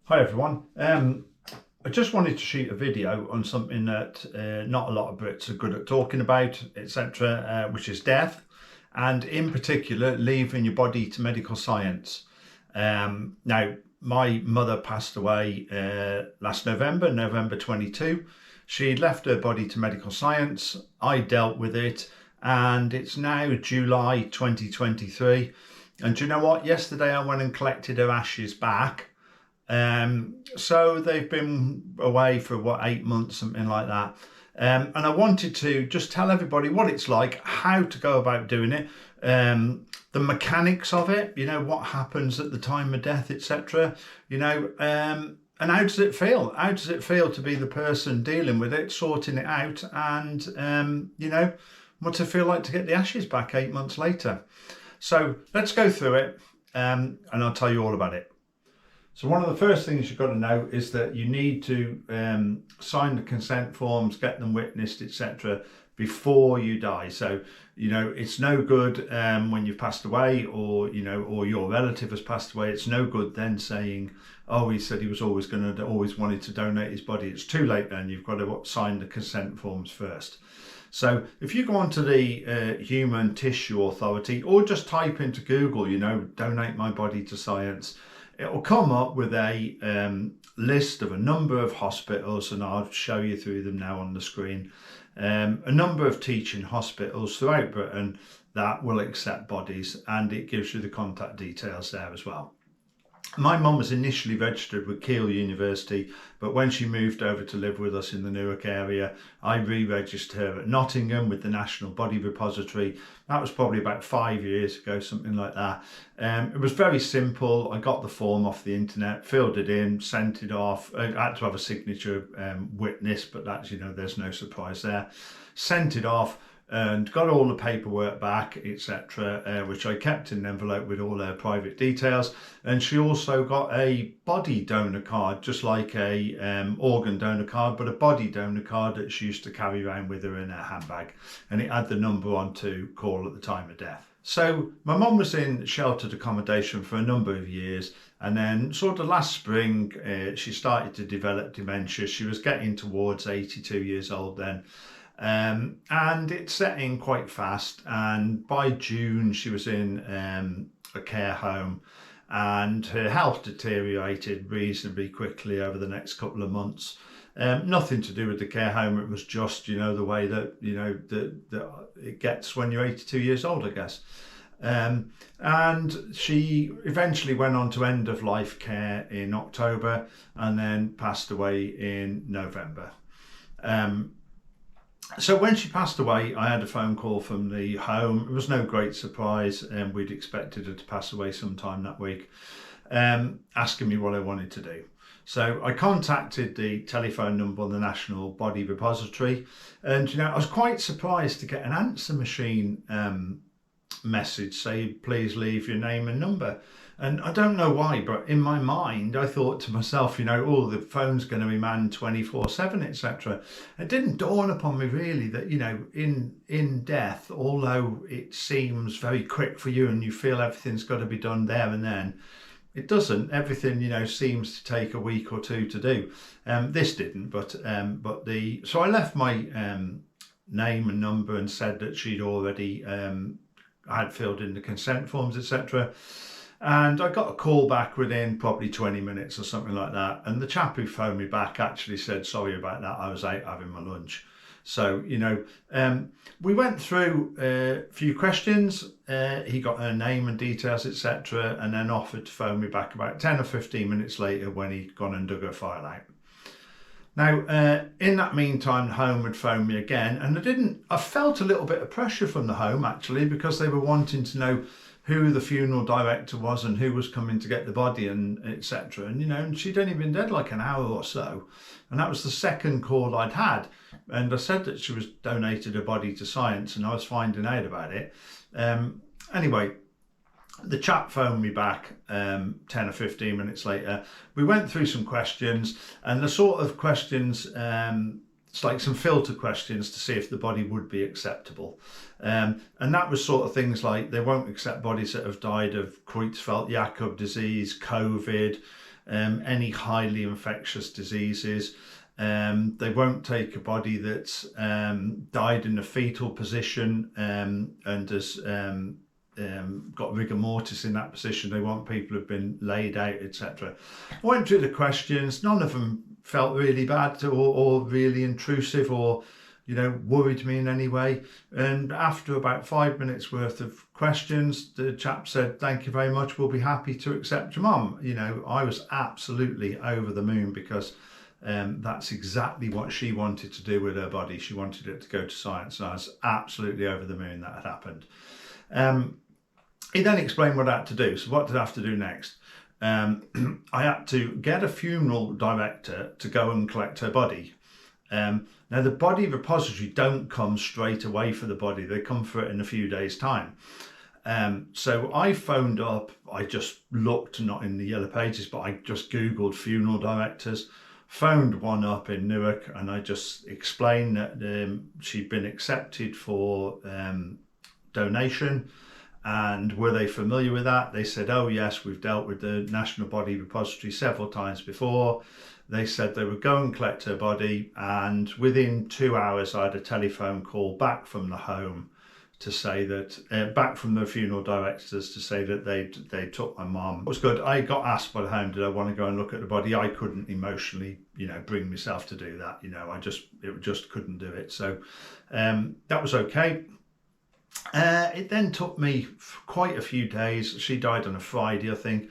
Hi everyone. I just wanted to shoot a video on something that not a lot of Brits are good at talking about, etc., which is death, and in particular leaving your body to medical science. Now, my mother passed away last November 22. She left her body to medical science. I dealt with it, and it's now July 2023. And do you know what? Yesterday I went and collected her ashes back. So they've been away for 8 months, something like that. And I wanted to just tell everybody what it's like, how to go about doing it, the mechanics of it, what happens at the time of death, etc. And how does it feel? How does it feel to be the person dealing with it, sorting it out, and what's it feel like to get the ashes back 8 months later? So let's go through it, and I'll tell you all about it. So one of the first things you've got to know is that you need to sign the consent forms, get them witnessed, etc. before you die. So, it's no good when you've passed away or your relative has passed away. It's no good then saying, oh, he said he was always wanted to donate his body. It's too late then. You've got to sign the consent forms first. So if you go onto the Human Tissue Authority or just type into Google, donate my body to science, it will come up with a list of a number of hospitals, and I'll show you through them now on the screen. A number of teaching hospitals throughout Britain that will accept bodies, and it gives you the contact details there as well. My mum was initially registered with Keele University, but when she moved over to live with us in the Newark area, I re-registered her at Nottingham with the National Body Repository. That was probably about 5 years ago, something like that. It was very simple. I got the form off the internet, filled it in, sent it off. I had to have a signature witness, but that's, there's no surprise there. Sent it off and got all the paperwork back, etc., which I kept in an envelope with all her private details. And she also got a body donor card, just like a organ donor card, but a body donor card that she used to carry around with her in her handbag, and it had the number on to call at the time of death. So my mum was in sheltered accommodation for a number of years, and then sort of last spring she started to develop dementia. She was getting towards 82 years old then. And it set in quite fast, and by June she was in a care home, and her health deteriorated reasonably quickly over the next couple of months. Nothing to do with the care home, it was just the way that that it gets when you're 82 years old, I guess. And she eventually went on to end of life care in October and then passed away in November. So when she passed away, I had a phone call from the home. It was no great surprise, and we'd expected her to pass away sometime that week, asking me what I wanted to do. So I contacted the telephone number on the National Body Repository, and I was quite surprised to get an answer machine message saying, please leave your name and number. And I don't know why, but in my mind, I thought to myself, the phone's going to be manned 24/7, etc. It didn't dawn upon me really that, in death, although it seems very quick for you and you feel everything's got to be done there and then, it doesn't. Everything, seems to take a week or two to do. This didn't, so I left my name and number and said that she'd already had filled in the consent forms, etc. And I got a call back within probably 20 minutes or something like that. And the chap who phoned me back actually said, sorry about that, I was out having my lunch. So, we went through a few questions. He got her name and details, etc. and then offered to phone me back about 10 or 15 minutes later when he'd gone and dug her file out. Now, in that meantime, the home had phoned me again, and I felt a little bit of pressure from the home actually, because they were wanting to know who the funeral director was and who was coming to get the body and etc. And she'd only been dead like an hour or so, and that was the second call I'd had. And I said that she was donated her body to science, and I was finding out about it. Anyway, the chap phoned me back 10 or 15 minutes later. We went through some questions, and the sort of questions, it's like some filter questions to see if the body would be acceptable. And that was sort of things like they won't accept bodies that have died of Creutzfeldt-Jakob disease, COVID, any highly infectious diseases. They won't take a body that's died in a fetal position and has got rigor mortis in that position. They want people who've been laid out, etc. I went through the questions. None of them felt really bad or really intrusive or, you know, worried me in any way. And after about 5 minutes worth of questions, the chap said, "Thank you very much. We'll be happy to accept your mum." You know, I was absolutely over the moon because that's exactly what she wanted to do with her body. She wanted it to go to science, and I was absolutely over the moon that had happened. He then explained what I had to do. So what did I have to do next? I had to get a funeral director to go and collect her body. Now the body repository don't come straight away for the body. They come for it in a few days' time. So I phoned up, I just looked, not in the yellow pages, but I just Googled funeral directors, phoned one up in Newark, and I just explained that she'd been accepted for donation. And were they familiar with that? They said, "Oh yes, we've dealt with the National Body Repository several times before." They said they would go and collect her body, and within 2 hours I had a telephone call back from the home to say that, back from the funeral directors to say that they took my mum. It was good. I got asked by the home, did I want to go and look at the body? I couldn't emotionally, you know, bring myself to do that. You know, it just couldn't do it. So that was okay. It then took me quite a few days. She died on a Friday, I think.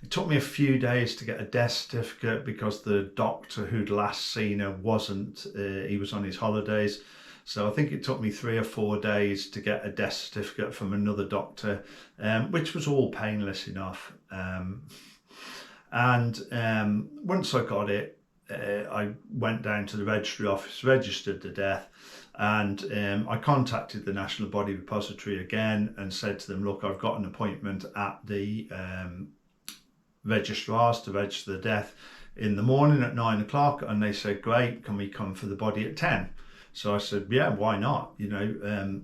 It took me a few days to get a death certificate because the doctor who'd last seen her wasn't, he was on his holidays. So I think it took me 3 or 4 days to get a death certificate from another doctor, which was all painless enough. And once I got it, I went down to the registry office, registered the death, and I contacted the National Body Repository again and said to them, "Look, I've got an appointment at the registrars to register the death in the morning at 9 o'clock. And they said, "Great, can we come for the body at 10? So I said, "Yeah, why not?" You know,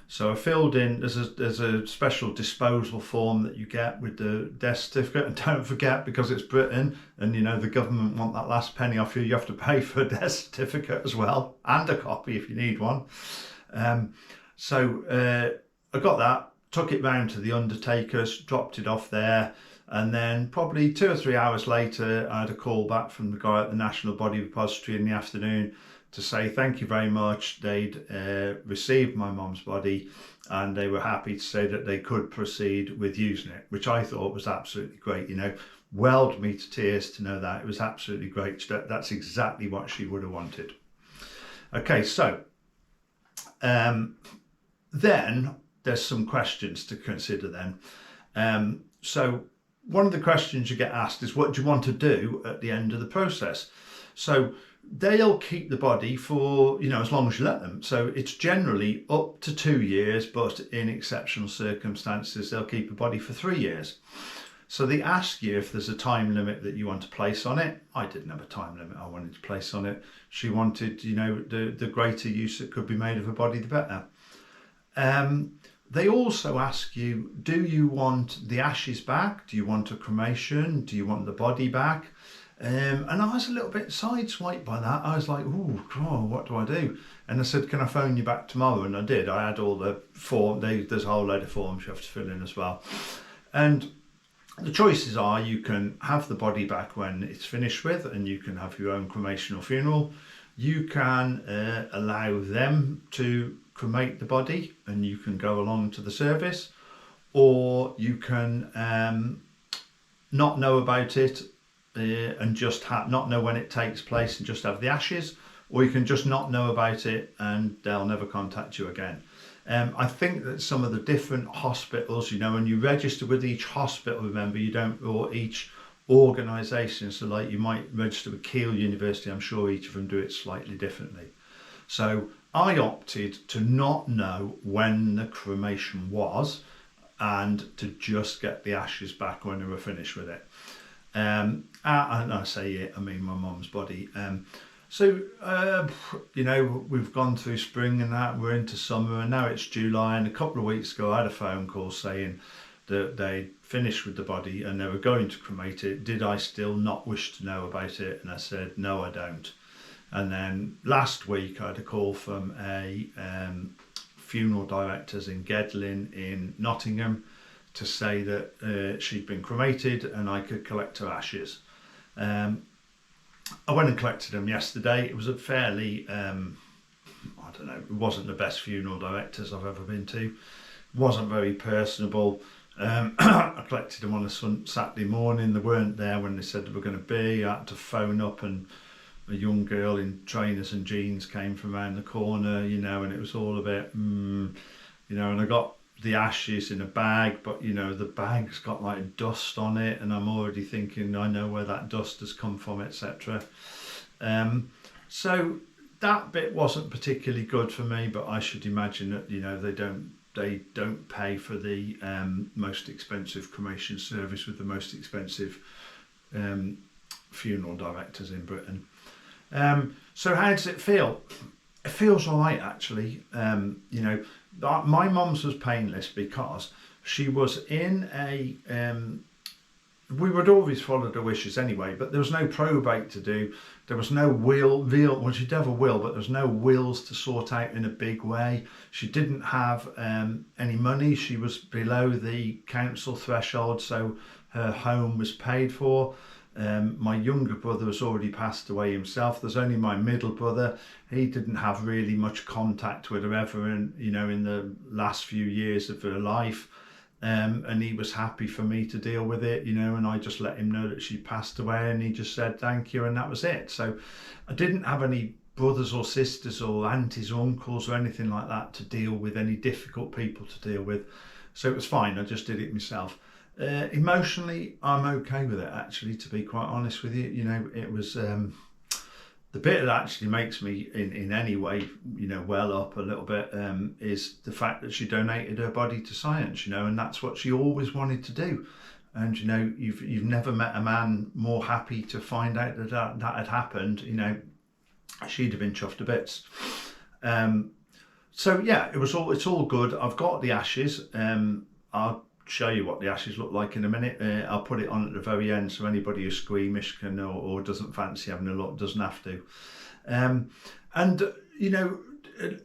so I filled in. There's a special disposal form that you get with the death certificate, and don't forget, because it's Britain, and you know the government want that last penny off you. You have to pay for a death certificate as well, and a copy if you need one. So I got that, took it round to the undertakers, dropped it off there. And then probably 2 or 3 hours later, I had a call back from the guy at the National Body Repository in the afternoon to say thank you very much. They'd received my mum's body and they were happy to say that they could proceed with using it, which I thought was absolutely great. You know, welled me to tears to know that. It was absolutely great. That's exactly what she would have wanted. Okay, so then there's some questions to consider then. So one of the questions you get asked is, what do you want to do at the end of the process? So they'll keep the body for, you know, as long as you let them. So it's generally up to 2 years, but in exceptional circumstances, they'll keep a body for 3 years. So they ask you if there's a time limit that you want to place on it. I didn't have a time limit I wanted to place on it. She wanted, you know, the greater use that could be made of her body, the better. They also ask you, do you want the ashes back? Do you want a cremation? Do you want the body back? And I was a little bit sideswiped by that. I was like, "Ooh, what do I do?" And I said, "Can I phone you back tomorrow?" And I did. I had all the form. There's a whole load of forms you have to fill in as well. And the choices are, you can have the body back when it's finished with, and you can have your own cremation or funeral. You can allow them to cremate the body and you can go along to the service, or you can not know about it and just not know when it takes place and just have the ashes, or you can just not know about it and they'll never contact you again. I think that some of the different hospitals, you know, when you register with each hospital, remember, you don't, or each organisation, so like you might register with Keele University, I'm sure each of them do it slightly differently. So I opted to not know when the cremation was and to just get the ashes back when they were finished with it. And I say it, I mean my mum's body. So, you know, we've gone through spring and that, we're into summer, and now it's July, and a couple of weeks ago I had a phone call saying that they finished with the body and they were going to cremate it, did I still not wish to know about it? And I said, no, I don't. And then last week I had a call from a funeral directors in Gedlin in Nottingham to say that she'd been cremated and I could collect her ashes. I went and collected them yesterday. It was a fairly, I don't know, it wasn't the best funeral directors I've ever been to. It wasn't very personable. I collected them on a Saturday morning. They weren't there when they said they were going to be. I had to phone up, and a young girl in trainers and jeans came from around the corner, you know, and it was all a bit, you know, and I got the ashes in a bag, but you know, the bag's got like dust on it, and I'm already thinking I know where that dust has come from, etc. So that bit wasn't particularly good for me, but I should imagine that, you know, they don't pay for the most expensive cremation service with the most expensive funeral directors in Britain. So how does it feel? It feels all right, actually. You know, my mum's was painless because she was in a we would always follow the wishes anyway, but there was no probate to do. There was no well, she'd have a will, but there was no wills to sort out in a big way. She didn't have any money. She was below the council threshold, so her home was paid for. My younger brother has already passed away himself. There's only my middle brother. He didn't have really much contact with her ever in, you know, in the last few years of her life. And he was happy for me to deal with it, you know, and I just let him know that she passed away, and he just said thank you, and that was it. So I didn't have any brothers or sisters or aunties or uncles or anything like that to deal with, any difficult people to deal with. So it was fine. I just did it myself. Emotionally, I'm okay with it, actually, to be quite honest with you. You know, it was the bit that actually makes me in any way, you know, well up a little bit, is the fact that she donated her body to science, you know, and that's what she always wanted to do. And, you know, you've never met a man more happy to find out that had happened. You know, she'd have been chuffed to bits. So yeah, it's all good. I've got the ashes. I'll show you what the ashes look like in a minute. I'll put it on at the very end, so anybody who's squeamish can or doesn't fancy having a look doesn't have to. And you know,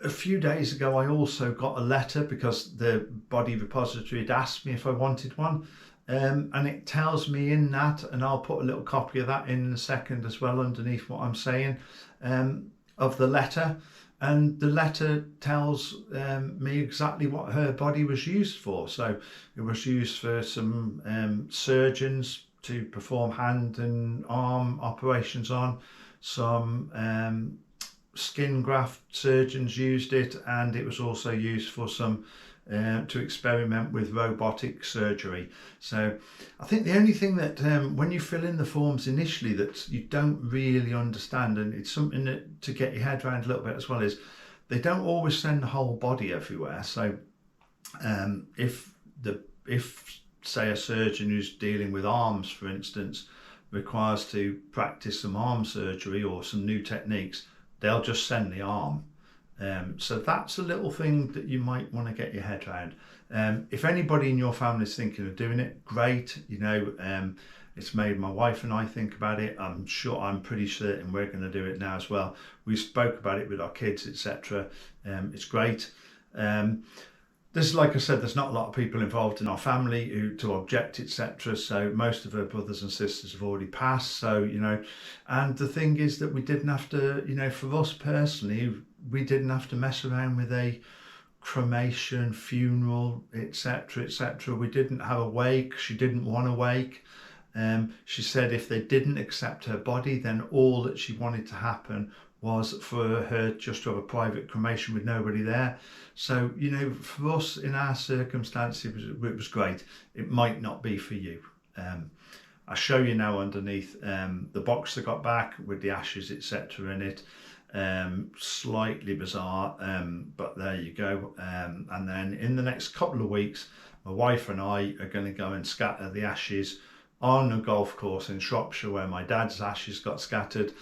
a few days ago I also got a letter because the body repository had asked me if I wanted one, and it tells me in that, and I'll put a little copy of that in a second as well underneath what I'm saying, of the letter. And the letter tells me exactly what her body was used for. So it was used for some surgeons to perform hand and arm operations on. Some skin graft surgeons used it, and it was also used for some to experiment with robotic surgery. So I think the only thing that when you fill in the forms initially that you don't really understand, and it's something that to get your head around a little bit as well, is they don't always send the whole body everywhere. So if say a surgeon who's dealing with arms, for instance, requires to practice some arm surgery or some new techniques, they'll just send the arm. So that's a little thing that you might want to get your head around. If anybody in your family is thinking of doing it, great. You know, it's made my wife and I think about it. I'm pretty certain we're going to do it now as well. We spoke about it with our kids, etc. It's great. There's, like I said, there's not a lot of people involved in our family who to object, etc. So most of her brothers and sisters have already passed. So, you know, and the thing is that we didn't have to, you know, for us personally, we didn't have to mess around with a cremation, funeral, etc., etc. We didn't have a wake. She didn't want a wake. She said if they didn't accept her body, then all that she wanted to happen was for her just to have a private cremation with nobody there. So, you know, for us in our circumstances, it was great. It might not be for you. I'll show you now underneath the box that got back with the ashes, etc. in it. Slightly bizarre, but there you go. And then in the next couple of weeks, my wife and I are going to go and scatter the ashes on a golf course in Shropshire where my dad's ashes got scattered.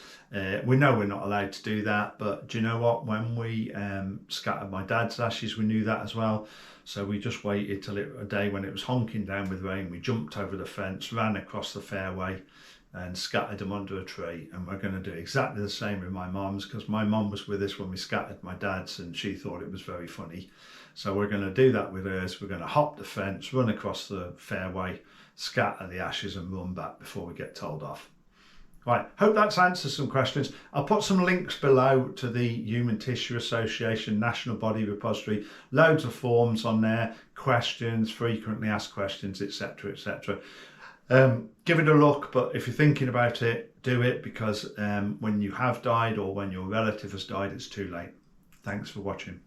We know we're not allowed to do that, but do you know what? When we scattered my dad's ashes, we knew that as well. So we just waited till a day when it was honking down with rain. We jumped over the fence, ran across the fairway and scattered them under a tree. And we're going to do exactly the same with my mum's, because my mum was with us when we scattered my dad's and she thought it was very funny. So we're going to do that with hers. We're going to hop the fence, run across the fairway, scatter the ashes and run back before we get told off. Right, hope that's answered some questions. I'll put some links below to the Human Tissue Association National Body Repository. Loads of forms on there, questions, frequently asked questions, etc, etc. Give it a look, but if you're thinking about it, do it, because when you have died or when your relative has died, it's too late. Thanks for watching.